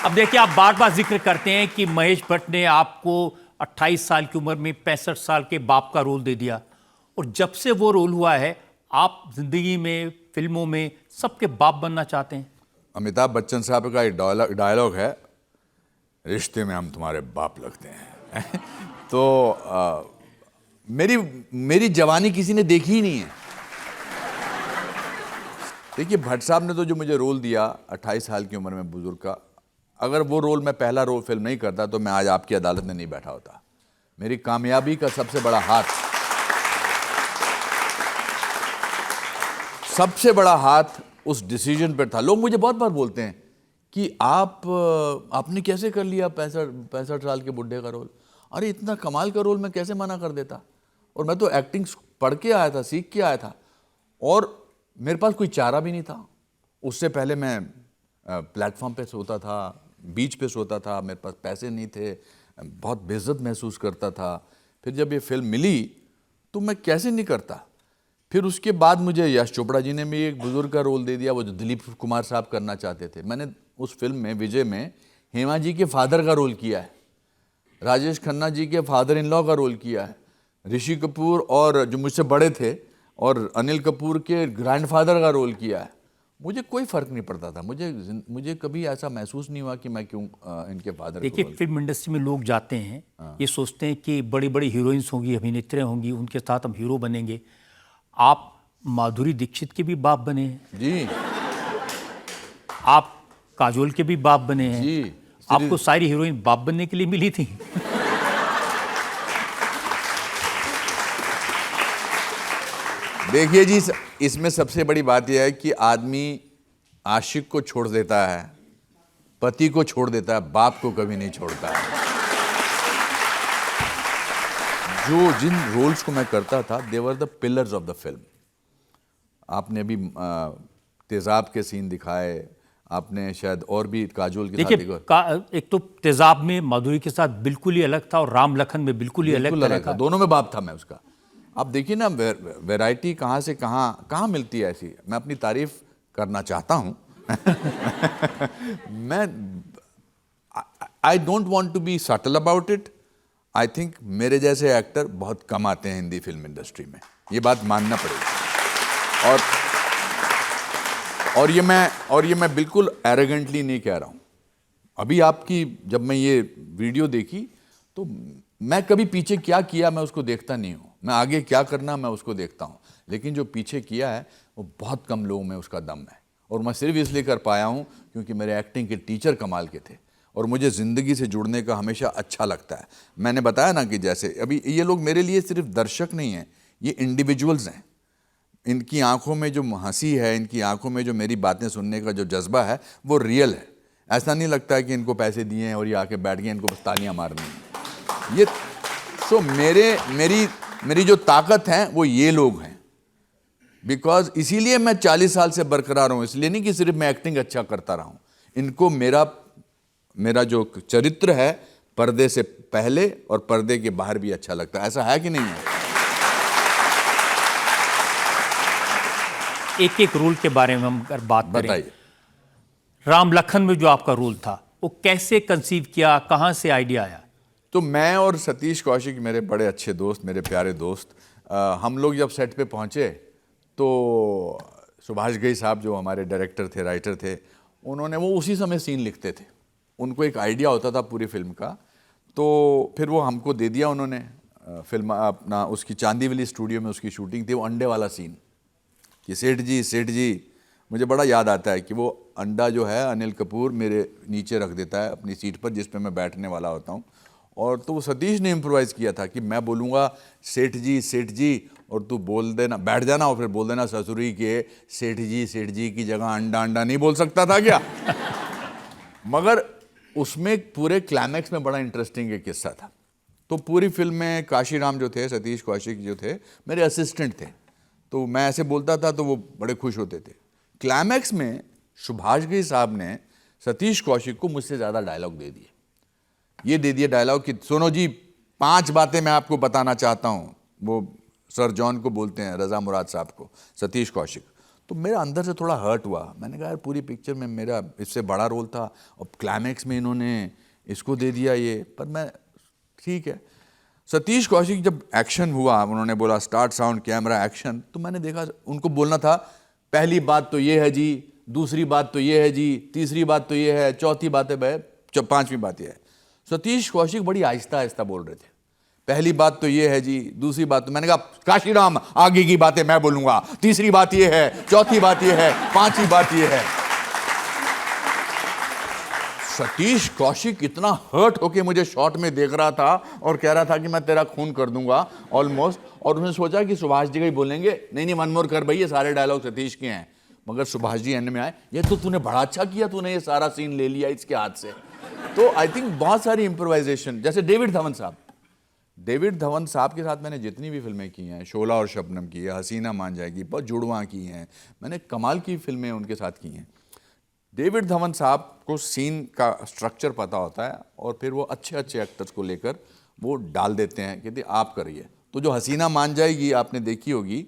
अब देखिए, आप बार बार जिक्र करते हैं कि महेश भट्ट ने आपको 28 साल की उम्र में 65 साल के बाप का रोल दे दिया, और जब से वो रोल हुआ है आप जिंदगी में, फिल्मों में सबके बाप बनना चाहते हैं। अमिताभ बच्चन साहब का एक डायलॉग है, रिश्ते में हम तुम्हारे बाप लगते हैं। तो मेरी जवानी किसी ने देखी ही नहीं है। देखिए, भट्ट साहब ने तो जो मुझे रोल दिया 28 साल की उम्र में बुजुर्ग का, अगर वो रोल मैं पहला रोल फिल्म नहीं करता तो मैं आज आपकी अदालत में नहीं बैठा होता। मेरी कामयाबी का सबसे बड़ा हाथ उस डिसीजन पर था। लोग मुझे बहुत बार बोलते हैं कि आपने कैसे कर लिया 65 साल के बुढ़े का रोल। अरे इतना कमाल का रोल मैं कैसे मना कर देता। और मैं तो एक्टिंग पढ़ के आया था, सीख के आया था, और मेरे पास कोई चारा भी नहीं था। उससे पहले मैं प्लेटफॉर्म पे सोता था, बीच पे सोता था, मेरे पास पैसे नहीं थे, बहुत बेइज्जत महसूस करता था। फिर जब ये फिल्म मिली तो मैं कैसे नहीं करता। फिर उसके बाद मुझे यश चोपड़ा जी ने भी एक बुजुर्ग का रोल दे दिया, वो जो दिलीप कुमार साहब करना चाहते थे। मैंने उस फिल्म में, विजय में, हेमा जी के फादर का रोल किया है, राजेश खन्ना जी के फादर इन लॉ का रोल किया है, ऋषि कपूर और जो मुझसे बड़े थे और अनिल कपूर के ग्रैंडफादर का रोल किया है। मुझे कोई फ़र्क नहीं पड़ता था। मुझे कभी ऐसा महसूस नहीं हुआ कि मैं क्यों इनके फादर। देखिए, फिल्म इंडस्ट्री में लोग जाते हैं, ये सोचते हैं कि बड़ी बड़ी हीरोइंस होंगी, अभिनेत्री होंगी, उनके साथ हम हीरो बनेंगे। आप माधुरी दीक्षित के भी बाप बने हैं जी, आप काजोल के भी बाप बने हैं जी। आपको सारी हीरोइन बाप बनने के लिए मिली थी। देखिए जी, इसमें सबसे बड़ी बात यह है कि आदमी आशिक को छोड़ देता है, पति को छोड़ देता है, बाप को कभी नहीं छोड़ता है। जिन रोल्स को मैं करता था, they were the pillars of the film. आपने अभी तेजाब के सीन दिखाए, आपने शायद और भी काजोल के साथ एक तो तेजाब में माधुरी के साथ बिल्कुल ही अलग था, और राम लखन में बिल्कुल ही अलग था। दोनों में बाप था मैं उसका। आप देखिए ना, वैरायटी कहाँ से कहाँ मिलती है ऐसी। मैं अपनी तारीफ करना चाहता हूँ। I don't want to be subtle about it. I think मेरे जैसे एक्टर बहुत कम आते हैं हिंदी फिल्म इंडस्ट्री में, ये बात मानना पड़ेगी। और ये मैं बिल्कुल एरोगेंटली नहीं कह रहा हूँ। अभी आपकी, जब मैं ये वीडियो देखी तो मैं कभी पीछे क्या किया मैं उसको देखता नहीं हूँ, मैं आगे क्या करना मैं उसको देखता हूँ। लेकिन जो पीछे किया है वो बहुत कम लोगों में उसका दम है, और मैं सिर्फ इसलिए कर पाया हूँ क्योंकि मेरे एक्टिंग के टीचर कमाल के थे, और मुझे ज़िंदगी से जुड़ने का हमेशा अच्छा लगता है। मैंने बताया ना कि जैसे अभी ये लोग मेरे लिए सिर्फ दर्शक नहीं हैं, ये इंडिविजुअल्स हैं। इनकी आंखों में जो हंसी है, इनकी आंखों में जो मेरी बातें सुनने का जो जज्बा है, वो रियल है। ऐसा नहीं लगता है कि इनको पैसे दिए हैं और ये आके बैठ गए, इनको बस तालियां मारनी हैं। ये तो मेरी जो ताकत है वो ये लोग हैं। बिकॉज इसीलिए मैं 40 साल से बरकरार हूँ, इसलिए नहीं कि सिर्फ मैं एक्टिंग अच्छा करता रहा हूँ। इनको मेरा जो चरित्र है पर्दे से पहले और पर्दे के बाहर भी अच्छा लगता है। ऐसा है कि नहीं है? एक एक रोल के बारे में हम अगर बात करें, बताइए। राम लखन में जो आपका रोल था वो कैसे कंसीव किया, कहाँ से आइडिया आया? तो मैं और सतीश कौशिक, मेरे बड़े अच्छे दोस्त, मेरे प्यारे दोस्त, हम लोग जब सेट पे पहुँचे तो सुभाष घई साहब जो हमारे डायरेक्टर थे, राइटर थे, उन्होंने वो उसी समय सीन लिखते थे। उनको एक आइडिया होता था पूरी फिल्म का, तो फिर वो हमको दे दिया उन्होंने। फिल्म अपना उसकी चांदीवली स्टूडियो में उसकी शूटिंग थी, वो अंडे वाला सीन कि सेठ जी, मुझे बड़ा याद आता है कि वो अंडा जो है अनिल कपूर मेरे नीचे रख देता है अपनी सीट पर जिस पे मैं बैठने वाला होता हूँ, और तो वो सतीश ने इम्प्रोवाइज़ किया था कि मैं बोलूँगा सेठ जी, और तू बोल देना, बैठ जाना, और फिर बोल देना ससुरी के सेठ जी की जगह अंडा नहीं बोल सकता था क्या? मगर उसमें पूरे क्लाइमैक्स में बड़ा इंटरेस्टिंग एक किस्सा था। तो पूरी फिल्म में काशीराम जो थे, सतीश कौशिक जो थे, मेरे असिस्टेंट थे, तो मैं ऐसे बोलता था तो वो बड़े खुश होते थे। क्लाइमैक्स में सुभाष घई साहब ने सतीश कौशिक को मुझसे ज़्यादा डायलॉग दे दिए। ये दे दिए डायलॉग कि सुनो जी, 5 बातें मैं आपको बताना चाहता हूँ। वो सर जॉन को बोलते हैं, रज़ा मुराद साहब को, सतीश कौशिक। तो मेरा अंदर से थोड़ा हर्ट हुआ। मैंने कहा यार पूरी पिक्चर में मेरा इससे बड़ा रोल था और क्लाइमैक्स में इन्होंने इसको दे दिया ये। पर मैं ठीक है। सतीश कौशिक जब एक्शन हुआ, उन्होंने बोला स्टार्ट साउंड कैमरा एक्शन, तो मैंने देखा उनको बोलना था पहली बात तो ये है जी, दूसरी बात तो ये है जी, तीसरी बात तो ये है, चौथी बात है, पांचवी बात ये है। सतीश कौशिक बड़ी आहिस्ता आहिस्ता बोल रहे थे। पहली बात तो ये है जी, दूसरी बात तो, मैंने कहा काशीराम आगे की बातें मैं बोलूंगा, तीसरी बात ये है, चौथी बात ये है, पांचवी बात ये है। सतीश कौशिक इतना हर्ट होके मुझे शॉट में देख रहा था और कह रहा था कि मैं तेरा खून कर दूंगा ऑलमोस्ट। और उसने सोचा कि सुभाष जी का ही बोलेंगे, नहीं नहीं वन मोर कर भाई, ये सारे डायलॉग सतीश के हैं। मगर सुभाष जी एंड में आए, ये तो तूने बड़ा अच्छा किया, तूने ये सारा सीन ले लिया इसके हाथ से। तो आई थिंक बहुत सारी इम्प्रोवाइजेशन, जैसे डेविड धवन साहब के साथ मैंने जितनी भी फिल्में की हैं, शोला और शबनम की है, हसीना मान जाएगी, बहुत जुड़वा की हैं, मैंने कमाल की फिल्में उनके साथ की हैं। डेविड धवन साहब को सीन का स्ट्रक्चर पता होता है और फिर वो अच्छे अच्छे एक्टर्स को लेकर वो डाल देते हैं, कहते आप करिए। तो जो हसीना मान जाएगी आपने देखी होगी,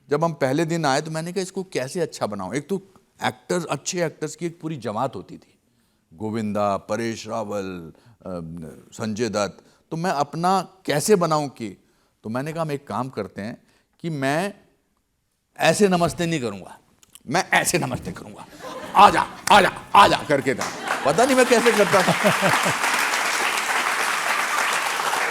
जब हम पहले दिन आए तो मैंने कहा इसको कैसे अच्छा बनाऊं। एक तो एक्टर्स, अच्छे एक्टर्स की एक पूरी जमात होती थी, गोविंदा, परेश रावल, संजय दत्त, तो मैं अपना कैसे बनाऊं कि, तो मैंने कहा हम एक काम करते हैं कि मैं ऐसे नमस्ते नहीं करूंगा, मैं ऐसे नमस्ते करूंगा, आजा आजा आजा करके था, पता नहीं मैं कैसे करता था।